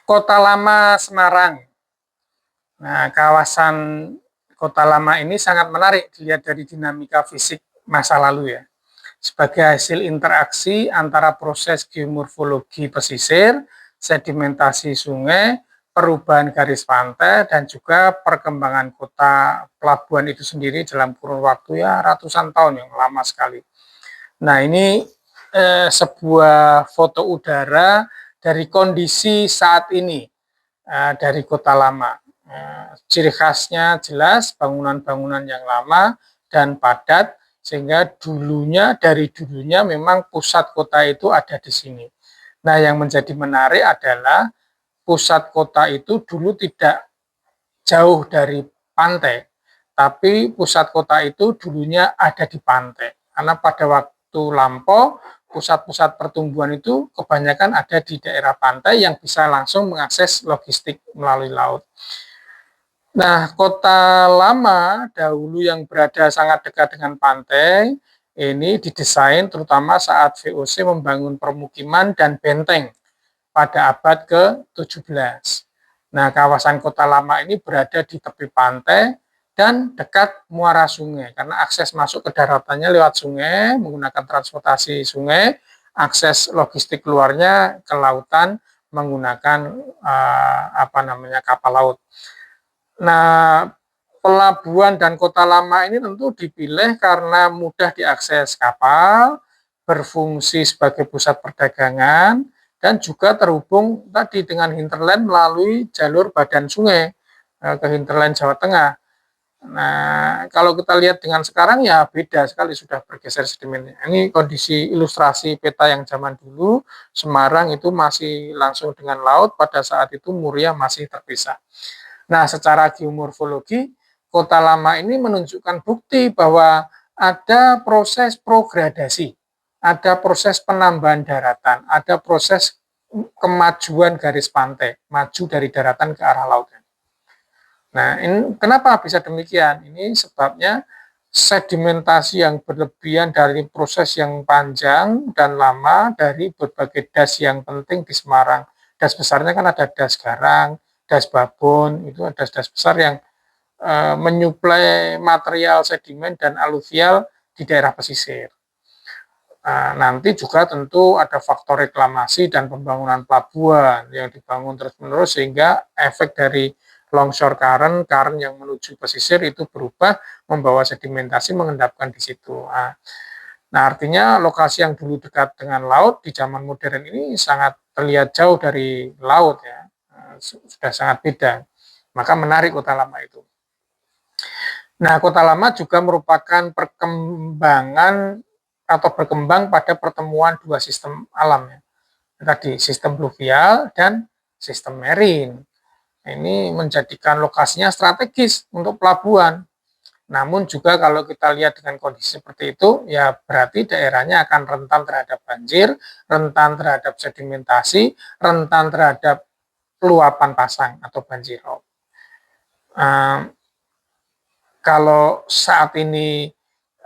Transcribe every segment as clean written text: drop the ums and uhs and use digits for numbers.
Kota Lama Semarang. Nah, kawasan Kota Lama ini sangat menarik dilihat dari dinamika fisik masa lalu ya. Sebagai hasil interaksi antara proses geomorfologi pesisir, sedimentasi sungai, perubahan garis pantai, dan juga perkembangan kota pelabuhan itu sendiri dalam kurun waktu ya ratusan tahun yang lama sekali. Nah, ini sebuah foto udara dari kondisi saat ini dari Kota Lama. Ciri khasnya jelas bangunan-bangunan yang lama dan padat, sehingga dari dulunya memang pusat kota itu ada di sini. Nah, yang menjadi menarik adalah pusat kota itu dulu tidak jauh dari pantai, tapi pusat kota itu dulunya ada di pantai. Karena pada waktu lampau, pusat-pusat pertumbuhan itu kebanyakan ada di daerah pantai yang bisa langsung mengakses logistik melalui laut. Nah, Kota Lama dahulu yang berada sangat dekat dengan pantai, ini didesain terutama saat VOC membangun permukiman dan benteng pada abad ke-17. Nah, kawasan Kota Lama ini berada di tepi pantai dan dekat muara sungai, karena akses masuk ke daratannya lewat sungai, menggunakan transportasi sungai, akses logistik keluarnya ke lautan menggunakan kapal laut. Nah, pelabuhan dan Kota Lama ini tentu dipilih karena mudah diakses kapal, berfungsi sebagai pusat perdagangan, dan juga terhubung tadi dengan hinterland melalui jalur badan sungai ke hinterland Jawa Tengah. Nah, kalau kita lihat dengan sekarang ya beda sekali, sudah bergeser sedimennya. Ini kondisi ilustrasi peta yang zaman dulu, Semarang itu masih langsung dengan laut, pada saat itu Muria masih terpisah. Nah, secara geomorfologi, Kota Lama ini menunjukkan bukti bahwa ada proses progradasi, ada proses penambahan daratan, ada proses kemajuan garis pantai, maju dari daratan ke arah laut. Nah, ini kenapa bisa demikian? Ini sebabnya sedimentasi yang berlebihan dari proses yang panjang dan lama dari berbagai das yang penting di Semarang. Das besarnya kan ada das Garang, das Babon, itu ada das besar yang menyuplai material sedimen dan aluvial di daerah pesisir. Nanti juga tentu ada faktor reklamasi dan pembangunan pelabuhan yang dibangun terus-menerus, sehingga efek dari longshore current yang menuju pesisir itu berubah, membawa sedimentasi mengendapkan di situ. Nah, artinya lokasi yang dulu dekat dengan laut di zaman modern ini sangat terlihat jauh dari laut ya, sudah sangat beda. Maka menarik Kota Lama itu. Nah, Kota Lama juga merupakan perkembangan atau berkembang pada pertemuan dua sistem alam ya. Tadi sistem fluvial dan sistem marine. Ini menjadikan lokasinya strategis untuk pelabuhan. Namun juga kalau kita lihat dengan kondisi seperti itu, ya berarti daerahnya akan rentan terhadap banjir, rentan terhadap sedimentasi, rentan terhadap luapan pasang atau banjir rob. Kalau saat ini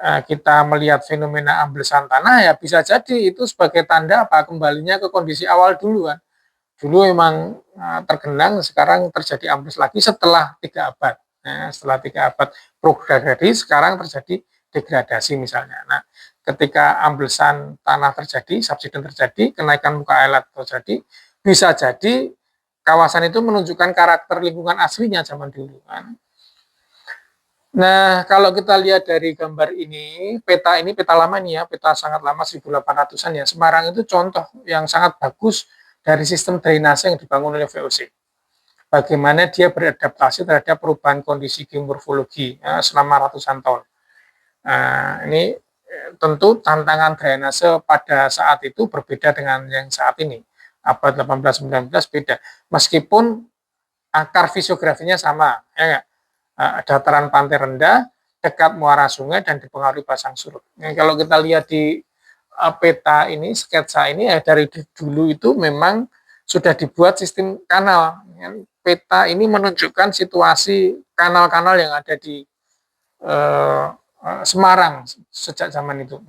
kita melihat fenomena amblesan tanah, ya bisa jadi itu sebagai tanda apa kembalinya ke kondisi awal dulu kan. Dulu memang tergenang, sekarang terjadi ambles lagi setelah 3 abad. Nah, setelah 3 abad progresi, sekarang terjadi degradasi misalnya. Nah, ketika amblesan tanah terjadi, subsiden terjadi, kenaikan muka air laut terjadi, bisa jadi kawasan itu menunjukkan karakter lingkungan aslinya zaman dulu kan. Nah, kalau kita lihat dari gambar ini peta lama nih ya, peta sangat lama 1800-an ya. Semarang itu contoh yang sangat bagus dari sistem drainase yang dibangun oleh VOC. Bagaimana dia beradaptasi terhadap perubahan kondisi geomorfologi ya, selama ratusan tahun. Nah, ini tentu tantangan drainase pada saat itu berbeda dengan yang saat ini. Abad 18-19 beda. Meskipun akar fisiografinya sama, ya, dataran pantai rendah, dekat muara sungai, dan dipengaruhi pasang surut. Nah, kalau kita lihat di peta ini, sketsa ini ya dari dulu itu memang sudah dibuat sistem kanal. Peta ini menunjukkan situasi kanal-kanal yang ada di Semarang sejak zaman itu.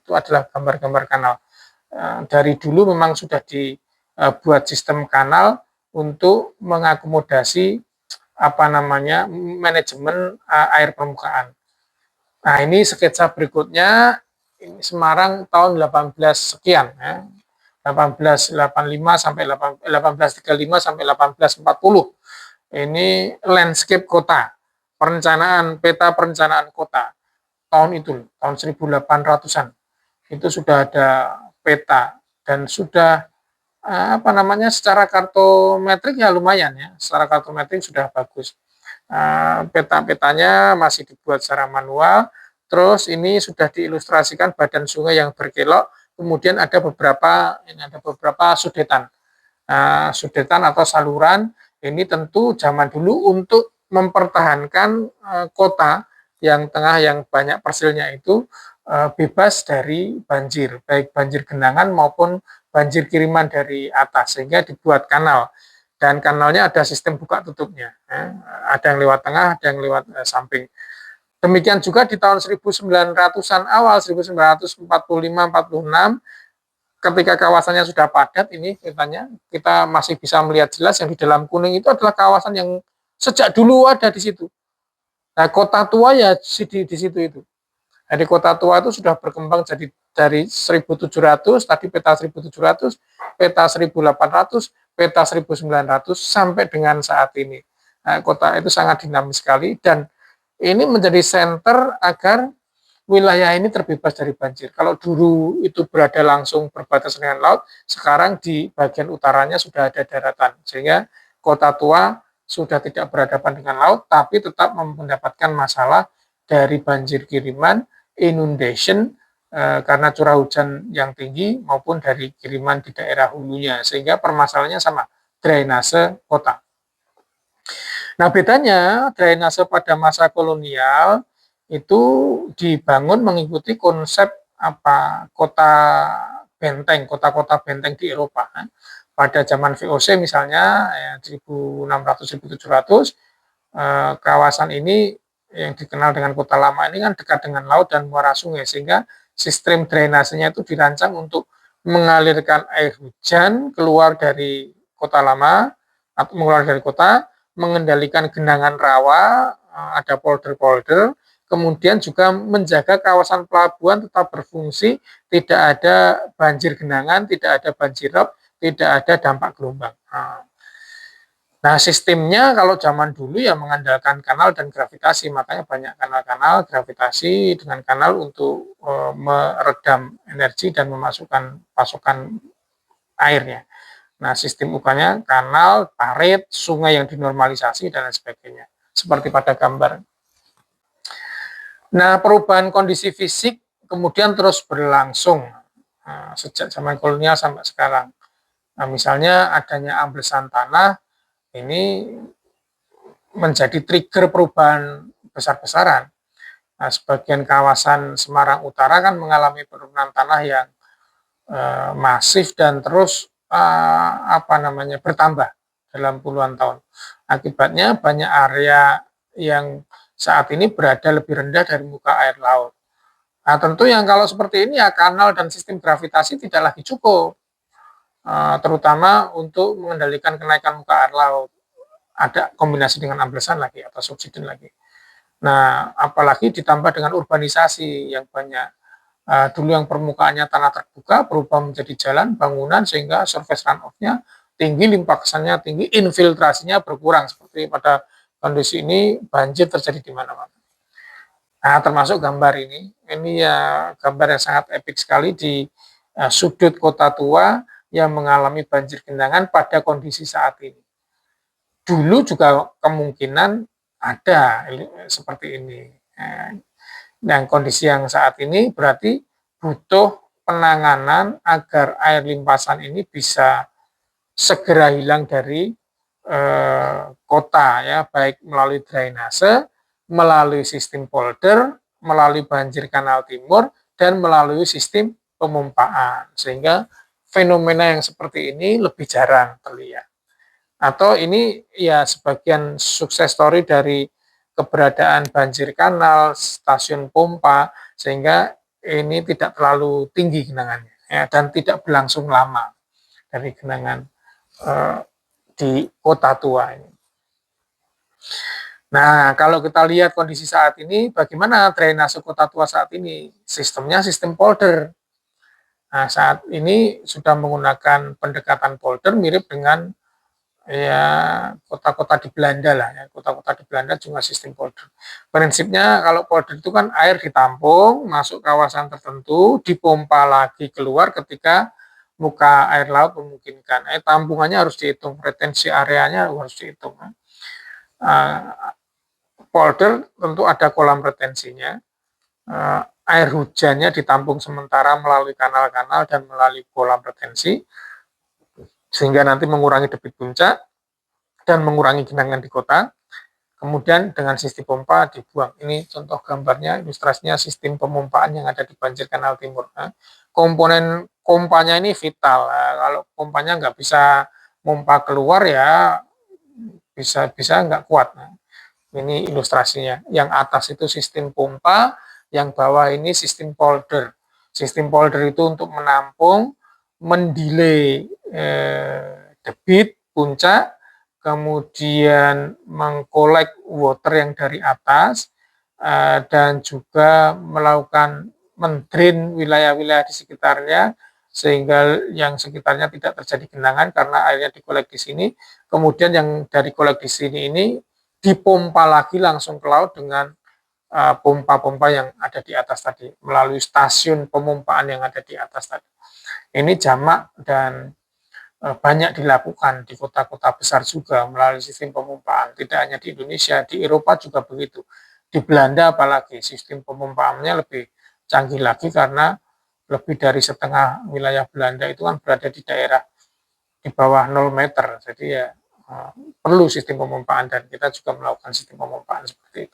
Itu adalah gambar-gambar kanal. Dari dulu memang sudah dibuat sistem kanal untuk mengakomodasi manajemen air permukaan. Nah, ini sketsa berikutnya. Ini Semarang tahun 18 sekian ya. 1885 sampai 1835 sampai 1840. Ini landscape kota. Peta perencanaan kota. Tahun itu, tahun 1800-an. Itu sudah ada peta dan sudah secara kartometrik ya lumayan ya. Secara kartometrik sudah bagus. Peta-petanya masih dibuat secara manual. Terus ini sudah diilustrasikan badan sungai yang berkelok, kemudian ada beberapa sudetan. Sudetan atau saluran ini tentu zaman dulu untuk mempertahankan kota yang tengah yang banyak persilnya itu bebas dari banjir, baik banjir genangan maupun banjir kiriman dari atas, sehingga dibuat kanal. Dan kanalnya ada sistem buka tutupnya. Ada yang lewat tengah, ada yang lewat samping. Demikian juga di tahun 1900-an awal, 1945-46, ketika kawasannya sudah padat, ini kita masih bisa melihat jelas yang di dalam kuning itu adalah kawasan yang sejak dulu ada di situ. Nah, kota tua ya di situ itu. Jadi kota tua itu sudah berkembang jadi dari 1700, tadi peta 1700, peta 1800, peta 1900, sampai dengan saat ini. Nah, kota itu sangat dinamis sekali dan ini menjadi center agar wilayah ini terbebas dari banjir. Kalau dulu itu berada langsung berbatasan dengan laut, sekarang di bagian utaranya sudah ada daratan, sehingga kota tua sudah tidak berhadapan dengan laut, tapi tetap mendapatkan masalah dari banjir kiriman, inundation, karena curah hujan yang tinggi, maupun dari kiriman di daerah hulunya, sehingga permasalahannya sama, drainase kota. Nah, bedanya drainase pada masa kolonial itu dibangun mengikuti konsep kota-kota benteng di Eropa. Pada zaman VOC misalnya 1600-1700, kawasan ini yang dikenal dengan kota lama ini kan dekat dengan laut dan muara sungai, sehingga sistem drainasenya itu dirancang untuk mengalirkan air hujan keluar dari kota lama atau mengeluar dari kota, mengendalikan genangan rawa, ada polder-polder, kemudian juga menjaga kawasan pelabuhan tetap berfungsi, tidak ada banjir genangan, tidak ada banjir rob, tidak ada dampak gelombang. Nah, sistemnya kalau zaman dulu ya mengandalkan kanal dan gravitasi, makanya banyak kanal-kanal gravitasi dengan kanal untuk meredam energi dan memasukkan pasokan airnya. Nah, sistem ukanya kanal, parit, sungai yang dinormalisasi, dan lain sebagainya. Seperti pada gambar. Nah, perubahan kondisi fisik kemudian terus berlangsung sejak zaman kolonial sampai sekarang. Nah, misalnya adanya amblesan tanah, ini menjadi trigger perubahan besar-besaran. Nah, sebagian kawasan Semarang Utara kan mengalami penurunan tanah yang masif dan terus bertambah dalam puluhan tahun. Akibatnya banyak area yang saat ini berada lebih rendah dari muka air laut. Nah, tentu yang kalau seperti ini ya kanal dan sistem gravitasi tidak lagi cukup, terutama untuk mengendalikan kenaikan muka air laut. Ada kombinasi dengan amblesan lagi atau subsiden lagi. Nah, apalagi ditambah dengan urbanisasi yang banyak. Dulu yang permukaannya tanah terbuka berubah menjadi jalan, bangunan, sehingga surface runoff-nya tinggi, limpasannya tinggi, infiltrasinya berkurang. Seperti pada kondisi ini banjir terjadi di mana-mana. Nah, termasuk gambar ini ya gambar yang sangat epik sekali di sudut kota tua yang mengalami banjir genangan pada kondisi saat ini. Dulu juga kemungkinan ada seperti ini. Dan kondisi yang saat ini berarti butuh penanganan agar air limpasan ini bisa segera hilang dari kota ya, baik melalui drainase, melalui sistem polder, melalui banjir kanal timur, dan melalui sistem pemumpaan, sehingga fenomena yang seperti ini lebih jarang terlihat. Atau ini ya sebagian sukses story dari keberadaan banjir kanal, stasiun pompa, sehingga ini tidak terlalu tinggi genangannya ya, dan tidak berlangsung lama dari genangan di kota tua ini. Nah, kalau kita lihat kondisi saat ini, bagaimana drainase kota tua saat ini? Sistemnya sistem polder. Nah, saat ini sudah menggunakan pendekatan polder mirip dengan ya kota-kota di Belanda lah ya. Kota-kota di Belanda juga sistem polder. Prinsipnya kalau polder itu kan air ditampung, masuk kawasan tertentu, dipompa lagi keluar ketika muka air laut memungkinkan. Tampungannya harus dihitung, retensi areanya harus dihitung. Polder tentu ada kolam retensinya, air hujannya ditampung sementara melalui kanal-kanal dan melalui kolam retensi, sehingga nanti mengurangi debit puncak dan mengurangi genangan di kota. Kemudian dengan sistem pompa dibuang. Ini contoh gambarnya, ilustrasinya sistem pemompaan yang ada di Banjir Kanal Timur. Komponen pompanya ini vital. Kalau pompanya nggak bisa pompa keluar ya bisa nggak kuat. Ini ilustrasinya. Yang atas itu sistem pompa, yang bawah ini sistem polder. Sistem polder itu untuk menampung, mendelay debit, puncak, kemudian mengkolek water yang dari atas, dan juga melakukan mendrain wilayah-wilayah di sekitarnya, sehingga yang sekitarnya tidak terjadi genangan karena airnya dikolek di sini. Kemudian yang dari kolek di sini ini dipompa lagi langsung ke laut dengan pompa-pompa yang ada di atas tadi, melalui stasiun pemompaan yang ada di atas tadi. Ini jamak dan banyak dilakukan di kota-kota besar juga melalui sistem pemompaan. Tidak hanya di Indonesia, di Eropa juga begitu. Di Belanda apalagi sistem pemompaannya lebih canggih lagi karena lebih dari setengah wilayah Belanda itu kan berada di daerah di bawah 0 meter. Jadi ya perlu sistem pemompaan dan kita juga melakukan sistem pemompaan seperti